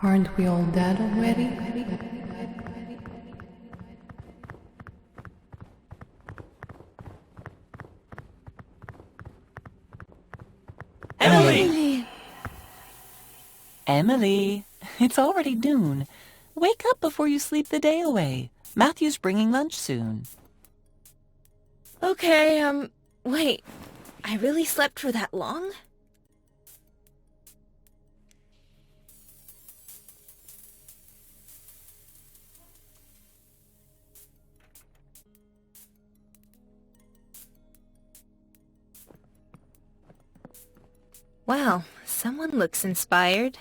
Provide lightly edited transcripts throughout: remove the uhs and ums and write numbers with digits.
Aren't we all dead already? Emily! Emily, it's already noon. Wake up before you sleep the day away. Matthew's bringing lunch soon. Okay, wait. I really slept for that long? Wow, someone looks inspired.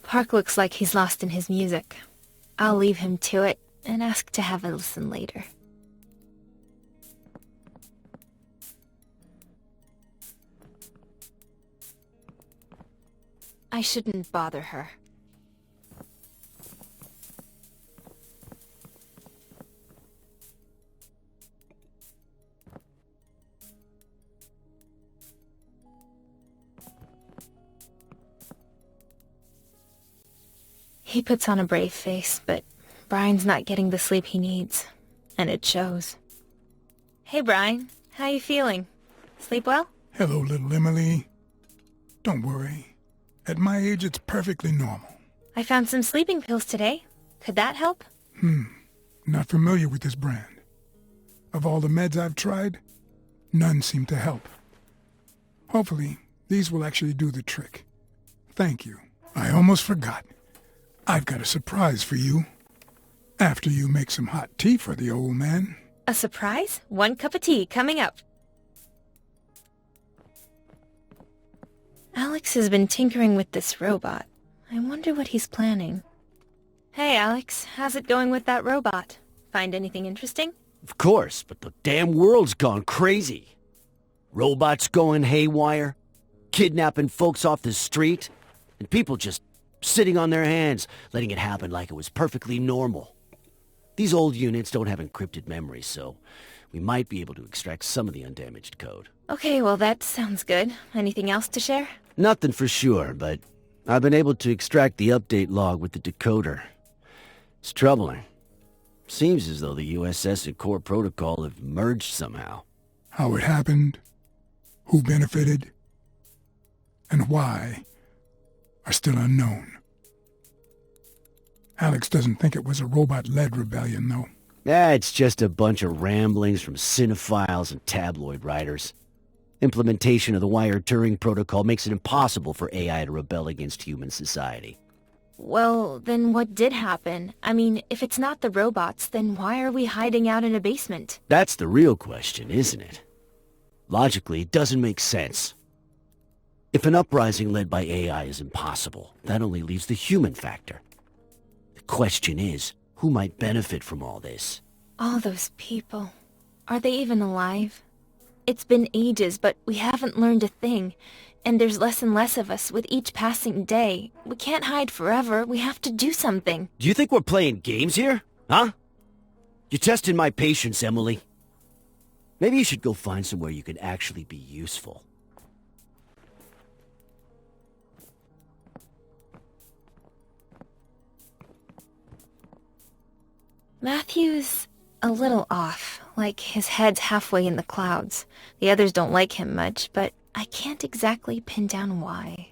Park looks like he's lost in his music. I'll leave him to it and ask to have a listen later. I shouldn't bother her. He puts on a brave face, but Brian's not getting the sleep he needs, and it shows. Hey, Brian. How you feeling? Sleep well? Hello, little Emily. Don't worry. At my age, it's perfectly normal. I found some sleeping pills today. Could that help? Not familiar with this brand. Of all the meds I've tried, none seem to help. Hopefully, these will actually do the trick. Thank you. I almost forgot. I've got a surprise for you. After you make some hot tea for the old man. A surprise? 1 cup of tea coming up. Alex has been tinkering with this robot. I wonder what he's planning. Hey, Alex. How's it going with that robot? Find anything interesting? Of course, but the damn world's gone crazy. Robots going haywire, kidnapping folks off the street, and people just sitting on their hands, letting it happen like it was perfectly normal. These old units don't have encrypted memory, so we might be able to extract some of the undamaged code. Okay, well that sounds good. Anything else to share? Nothing for sure, but I've been able to extract the update log with the decoder. It's troubling. Seems as though the USS and core protocol have merged somehow. How it happened, who benefited, and why are still unknown. Alex doesn't think it was a robot-led rebellion, though. It's just a bunch of ramblings from cinephiles and tabloid writers. Implementation of the wired Turing protocol makes it impossible for AI to rebel against human society. Well, then what did happen? I mean, if it's not the robots, then why are we hiding out in a basement? That's the real question, isn't it? Logically, it doesn't make sense. If an uprising led by AI is impossible, that only leaves the human factor. The question is, who might benefit from all this? All those people. Are they even alive? It's been ages, but we haven't learned a thing. And there's less and less of us with each passing day. We can't hide forever. We have to do something. Do you think we're playing games here? Huh? You're testing my patience, Emily. Maybe you should go find somewhere you can actually be useful. Matthew's a little off, like his head's halfway in the clouds. The others don't like him much, but I can't exactly pin down why.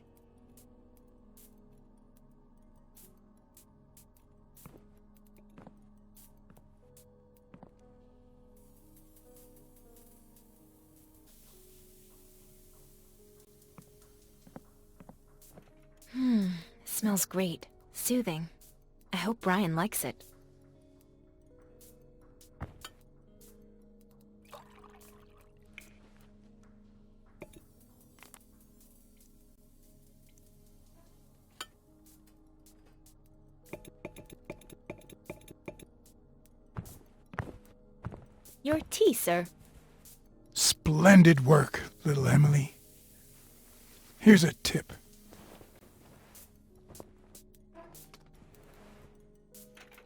It smells great. Soothing. I hope Brian likes it. Your tea, sir. Splendid work, little Emily. Here's a tip.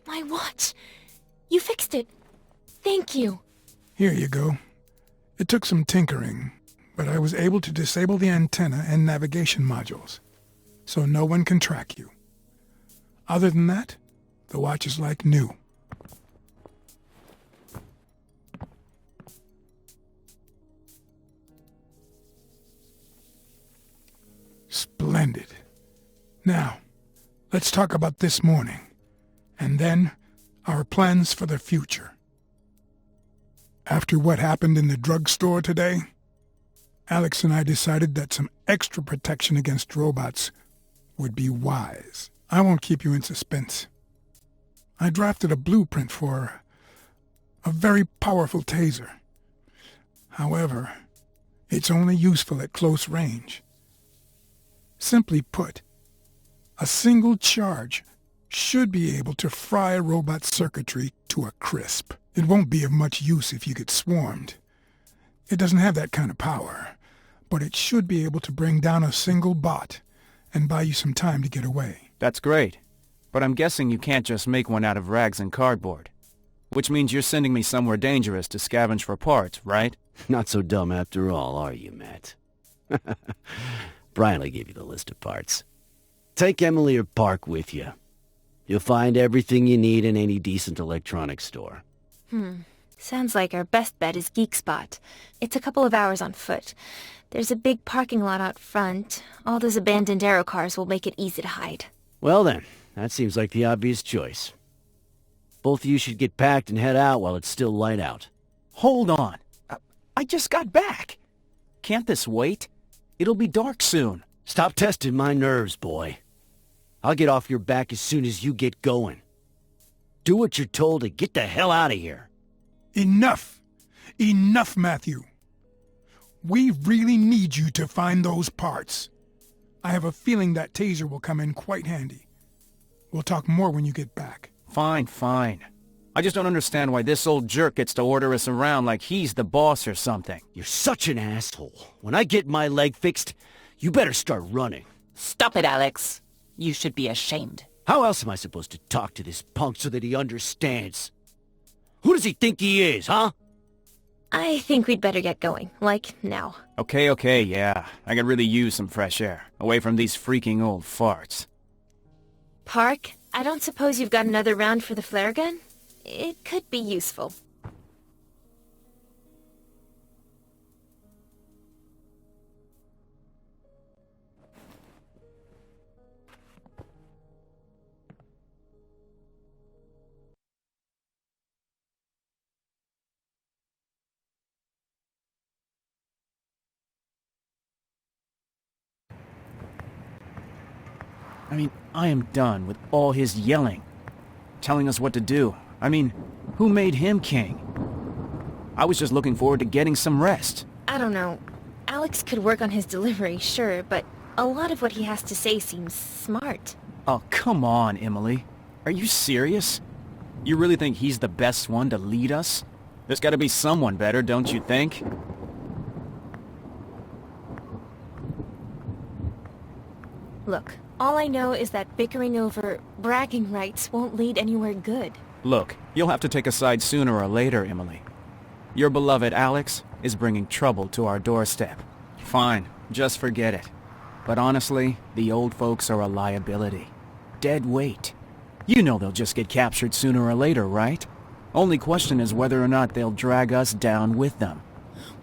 My watch! You fixed it! Thank you! Here you go. It took some tinkering, but I was able to disable the antenna and navigation modules, so no one can track you. Other than that, the watch is like new. Splendid. Now, let's talk about this morning, and then our plans for the future. After what happened in the drugstore today, Alex and I decided that some extra protection against robots would be wise. I won't keep you in suspense. I drafted a blueprint for a very powerful taser. However, it's only useful at close range. Simply put, a single charge should be able to fry a robot's circuitry to a crisp. It won't be of much use if you get swarmed. It doesn't have that kind of power, but it should be able to bring down a single bot and buy you some time to get away. That's great, but I'm guessing you can't just make one out of rags and cardboard. Which means you're sending me somewhere dangerous to scavenge for parts, right? Not so dumb after all, are you, Matt? Brian will give you the list of parts. Take Emily or Park with you. You'll find everything you need in any decent electronics store. Sounds like our best bet is Geek Spot. It's a couple of hours on foot. There's a big parking lot out front. All those abandoned aero cars will make it easy to hide. Well then, that seems like the obvious choice. Both of you should get packed and head out while it's still light out. Hold on. I just got back. Can't this wait? It'll be dark soon. Stop testing my nerves, boy. I'll get off your back as soon as you get going. Do what you're told and get the hell out of here. Enough! Enough, Matthew! We really need you to find those parts. I have a feeling that taser will come in quite handy. We'll talk more when you get back. Fine, fine. I just don't understand why this old jerk gets to order us around like he's the boss or something. You're such an asshole. When I get my leg fixed, you better start running. Stop it, Alex. You should be ashamed. How else am I supposed to talk to this punk so that he understands? Who does he think he is, huh? I think we'd better get going, like now. Okay, yeah. I could really use some fresh air, away from these freaking old farts. Park, I don't suppose you've got another round for the flare gun? It could be useful. I mean, I am done with all his yelling. Telling us what to do. I mean, who made him king? I was just looking forward to getting some rest. I don't know. Alex could work on his delivery, sure, but a lot of what he has to say seems smart. Oh, come on, Emily. Are you serious? You really think he's the best one to lead us? There's gotta be someone better, don't you think? Look, all I know is that bickering over bragging rights won't lead anywhere good. Look, you'll have to take a side sooner or later, Emily. Your beloved Alex is bringing trouble to our doorstep. Fine, just forget it. But honestly, the old folks are a liability. Dead weight. You know they'll just get captured sooner or later, right? Only question is whether or not they'll drag us down with them.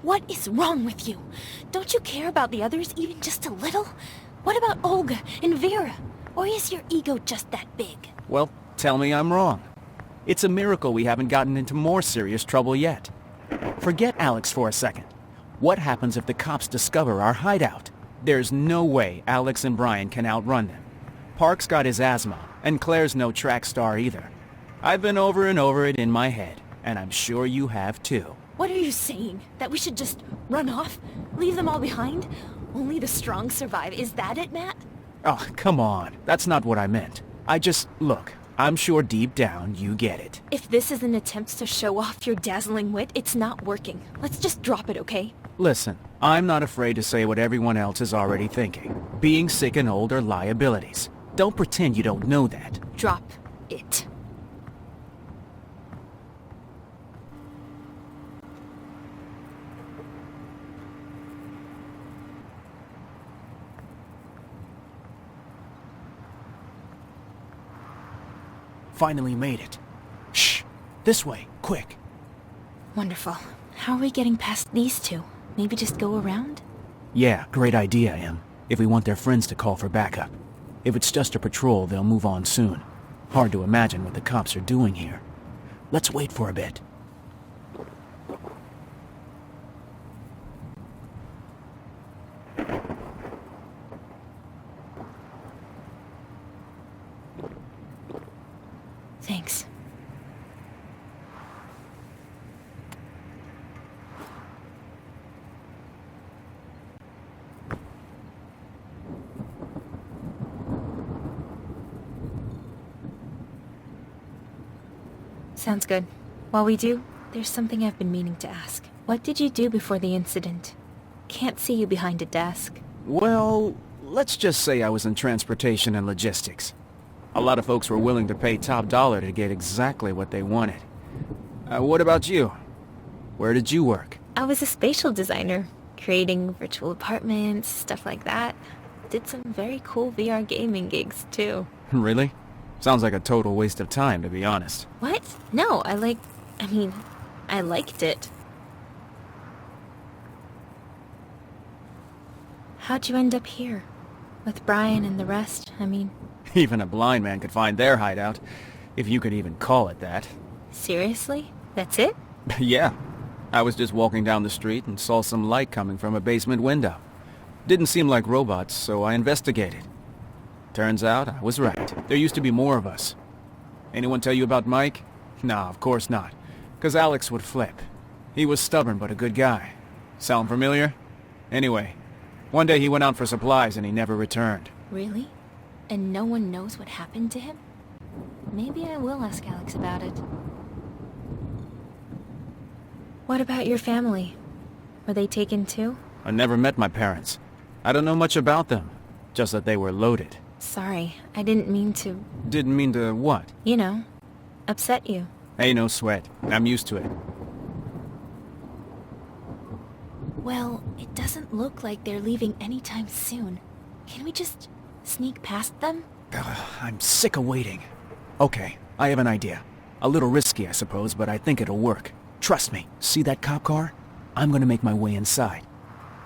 What is wrong with you? Don't you care about the others even just a little? What about Olga and Vera? Or is your ego just that big? Well, tell me I'm wrong. It's a miracle we haven't gotten into more serious trouble yet. Forget Alex for a second. What happens if the cops discover our hideout? There's no way Alex and Brian can outrun them. Park's got his asthma, and Claire's no track star either. I've been over and over it in my head, and I'm sure you have too. What are you saying? That we should just run off? Leave them all behind? Only the strong survive. Is that it, Matt? Oh, come on. That's not what I meant. Look, I'm sure deep down you get it. If this is an attempt to show off your dazzling wit, it's not working. Let's just drop it, okay? Listen, I'm not afraid to say what everyone else is already thinking. Being sick and old are liabilities. Don't pretend you don't know that. Drop it. Finally made it. Shh! This way, quick! Wonderful. How are we getting past these two? Maybe just go around? Yeah, great idea, Em. If we want their friends to call for backup. If it's just a patrol, they'll move on soon. Hard to imagine what the cops are doing here. Let's wait for a bit. Thanks. Sounds good. While we do, there's something I've been meaning to ask. What did you do before the incident? Can't see you behind a desk. Well, let's just say I was in transportation and logistics. A lot of folks were willing to pay top dollar to get exactly what they wanted. What about you? Where did you work? I was a spatial designer, creating virtual apartments, stuff like that. Did some very cool VR gaming gigs, too. Really? Sounds like a total waste of time, to be honest. What? No, I liked it. How'd you end up here? With Brian and the rest, Even a blind man could find their hideout, if you could even call it that. Seriously? That's it? Yeah. I was just walking down the street and saw some light coming from a basement window. Didn't seem like robots, so I investigated. Turns out I was right. There used to be more of us. Anyone tell you about Mike? Nah, of course not. 'Cause Alex would flip. He was stubborn but a good guy. Sound familiar? Anyway, one day he went out for supplies and he never returned. Really? And no one knows what happened to him? Maybe I will ask Alex about it. What about your family? Were they taken too? I never met my parents. I don't know much about them. Just that they were loaded. Sorry, I didn't mean to... Didn't mean to what? You know, upset you. Hey, no sweat. I'm used to it. Well, it doesn't look like they're leaving anytime soon. Can we just sneak past them? I'm sick of waiting. Okay, I have an idea. A little risky, I suppose, but I think it'll work. Trust me, see that cop car? I'm gonna make my way inside.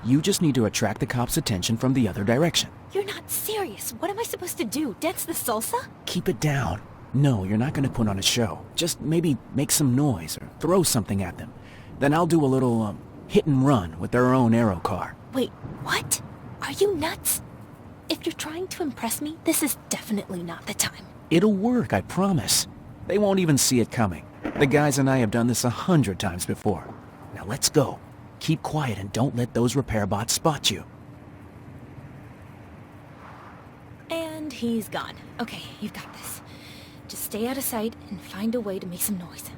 You just need to attract the cops' attention from the other direction. You're not serious. What am I supposed to do? Dance the salsa? Keep it down. No, you're not gonna put on a show. Just maybe make some noise or throw something at them. Then I'll do a little, hit and run with their own aero car. Wait, what? Are you nuts? If you're trying to impress me, this is definitely not the time. It'll work, I promise. They won't even see it coming. The guys and I have done this 100 times before. Now let's go. Keep quiet and don't let those repair bots spot you. And he's gone. Okay, you've got this. Just stay out of sight and find a way to make some noise.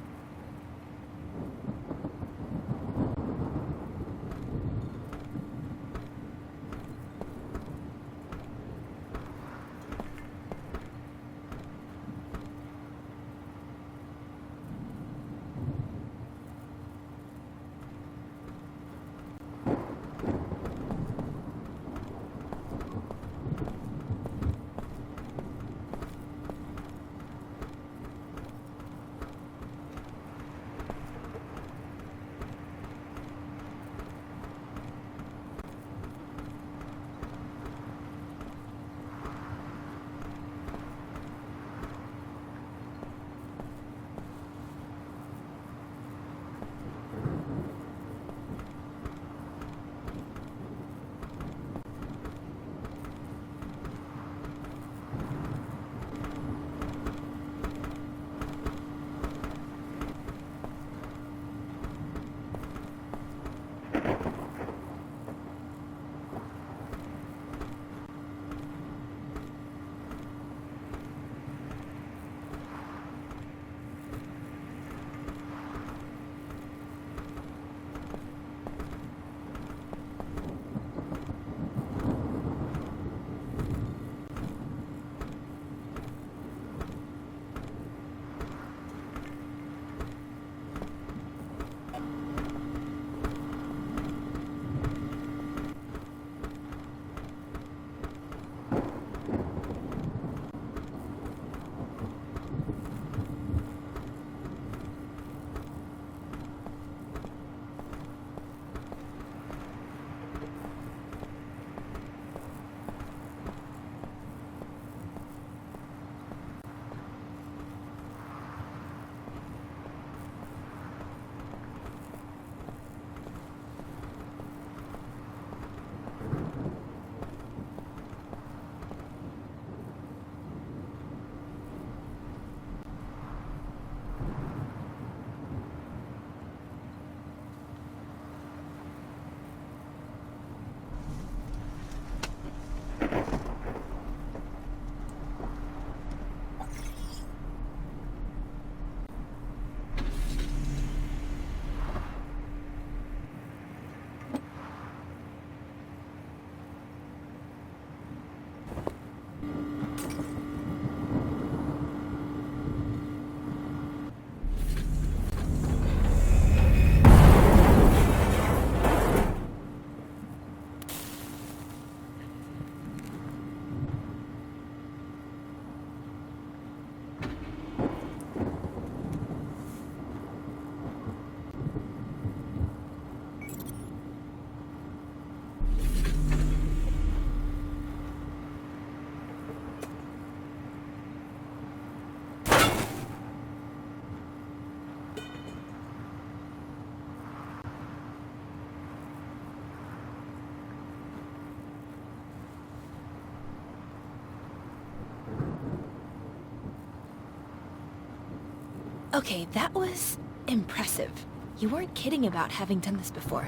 Okay, that was impressive. You weren't kidding about having done this before.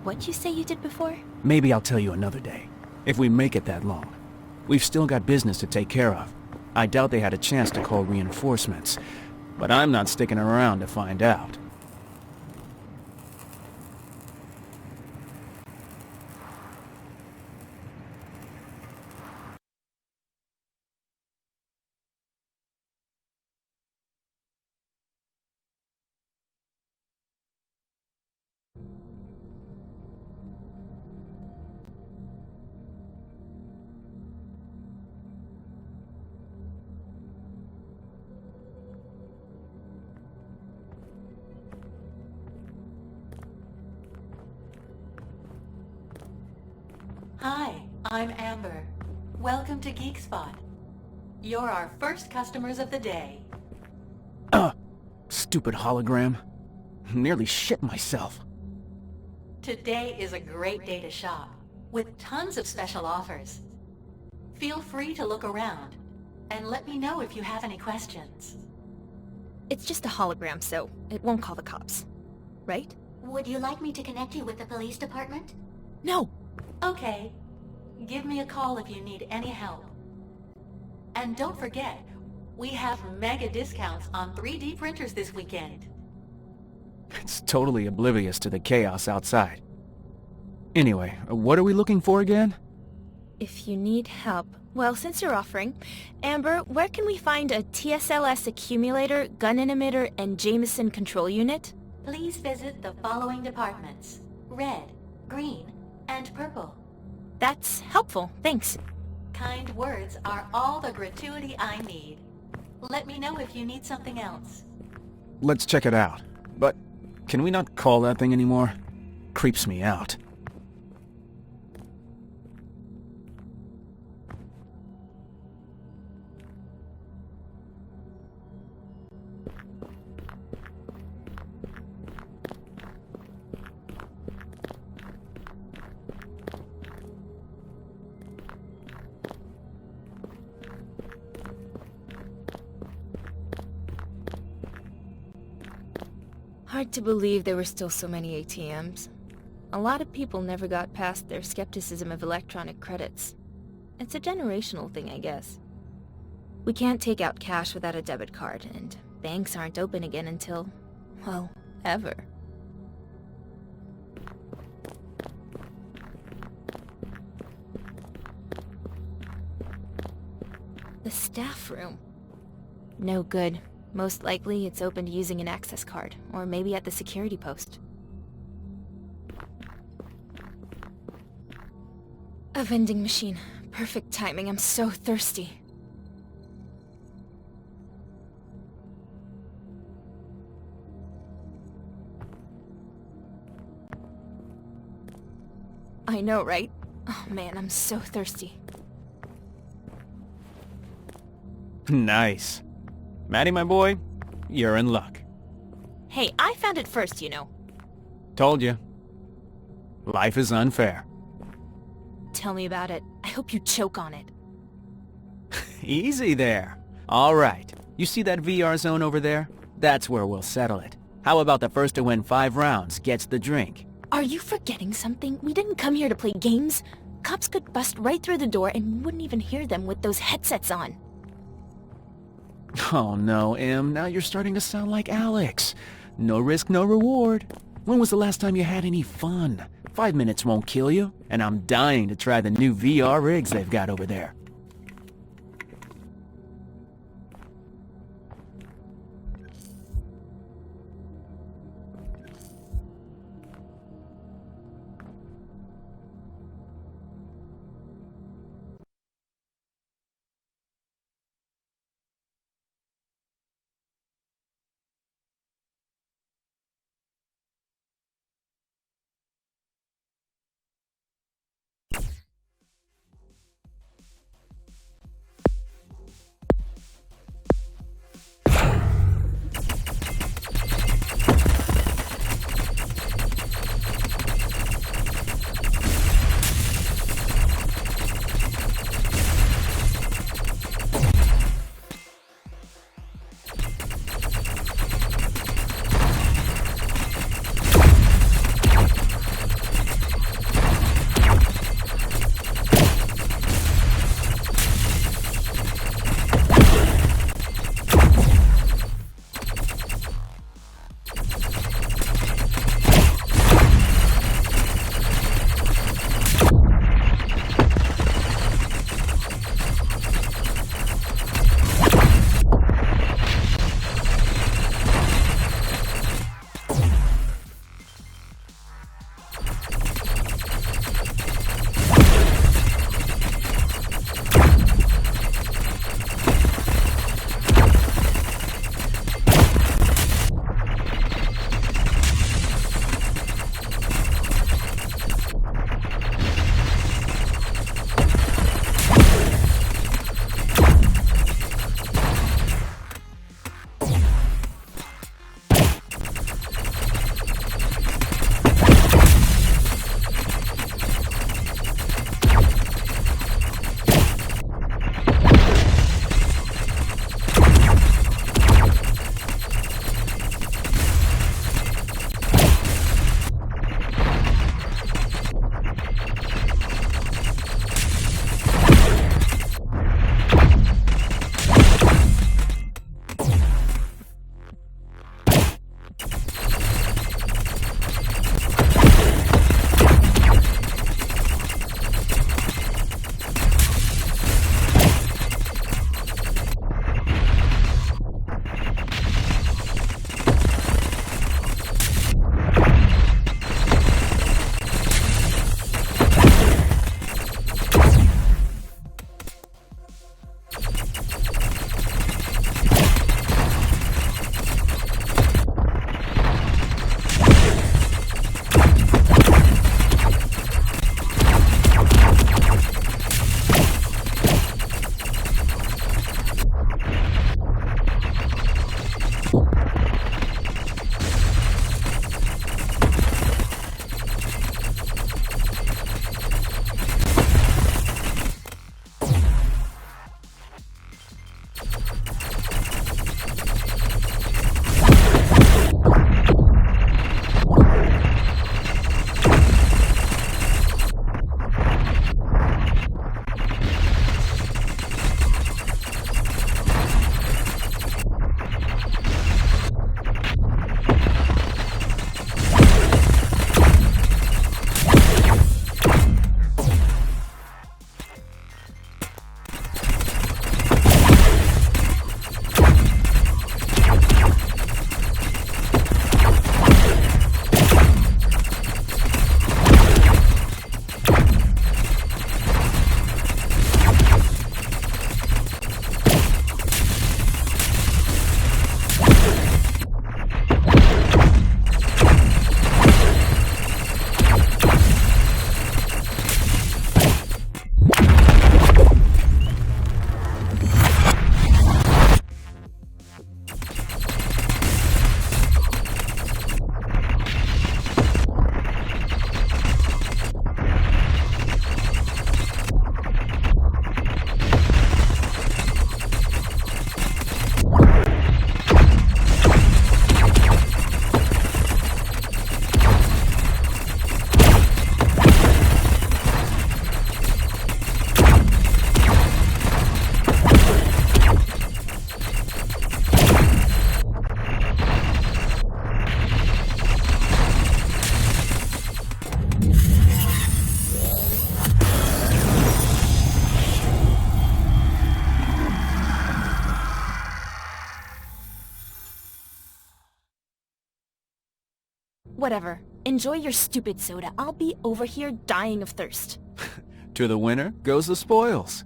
What'd you say you did before? Maybe I'll tell you another day, if we make it that long. We've still got business to take care of. I doubt they had a chance to call reinforcements, but I'm not sticking around to find out. Hi, I'm Amber. Welcome to Geek Spot. You're our first customers of the day. Stupid hologram. Nearly shit myself. Today is a great day to shop, with tons of special offers. Feel free to look around, and let me know if you have any questions. It's just a hologram, so it won't call the cops. Right? Would you like me to connect you with the police department? No! Okay. Give me a call if you need any help. And don't forget, we have mega discounts on 3D printers this weekend. It's totally oblivious to the chaos outside. Anyway, what are we looking for again? If you need help... Well, since you're offering, Amber, where can we find a TSLS accumulator, gun emitter, and Jameson control unit? Please visit the following departments: red, green, and purple. That's helpful, thanks. Kind words are all the gratuity I need. Let me know if you need something else. Let's check it out. But can we not call that thing anymore? Creeps me out. Hard to believe there were still so many ATMs. A lot of people never got past their skepticism of electronic credits. It's a generational thing, I guess. We can't take out cash without a debit card, and banks aren't open again until, well, ever. The staff room. No good. Most likely, it's opened using an access card, or maybe at the security post. A vending machine. Perfect timing, I'm so thirsty. I know, right? Oh man, I'm so thirsty. Nice. Matty, my boy, you're in luck. Hey, I found it first, you know. Told you. Life is unfair. Tell me about it. I hope you choke on it. Easy there. All right. You see that VR zone over there? That's where we'll settle it. How about the first to win 5 rounds gets the drink? Are you forgetting something? We didn't come here to play games. Cops could bust right through the door and we wouldn't even hear them with those headsets on. Oh no, Em. Now you're starting to sound like Alex. No risk, no reward. When was the last time you had any fun? 5 minutes won't kill you, and I'm dying to try the new VR rigs they've got over there. Whatever. Enjoy your stupid soda. I'll be over here dying of thirst. To the winner goes the spoils.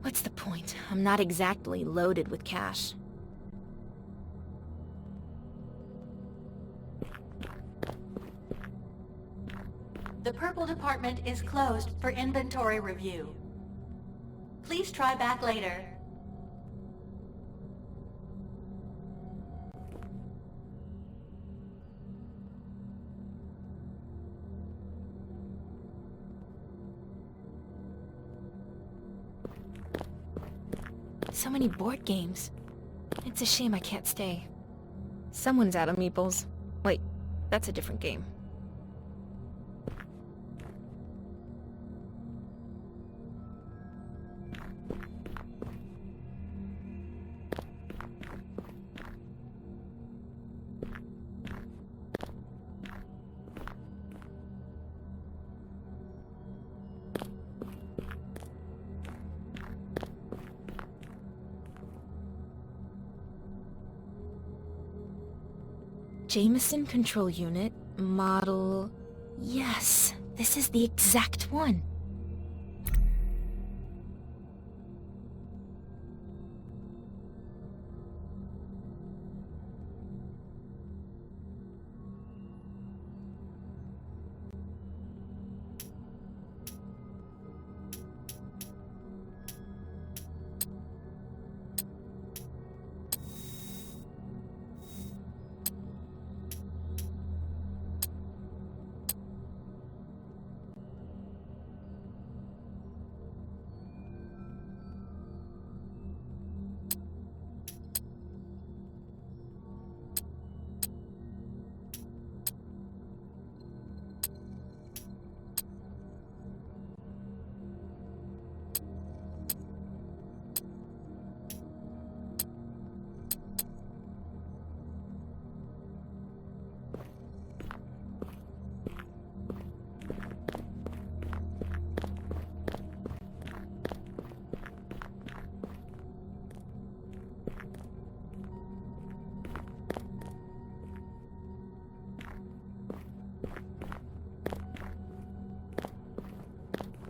What's the point? I'm not exactly loaded with cash. The purple department is closed for inventory review. Please try back later. So many board games. It's a shame I can't stay. Someone's out of meeples. Wait, that's a different game. Jameson Control Unit, model... Yes, this is the exact one.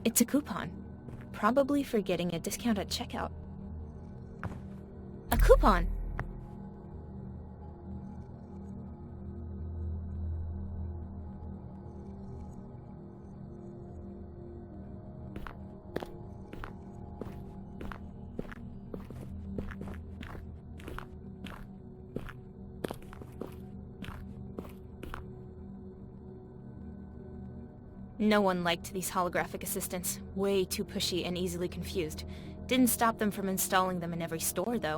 It's a coupon. Probably for getting a discount at checkout. A coupon! No one liked these holographic assistants. Way too pushy and easily confused. Didn't stop them from installing them in every store, though.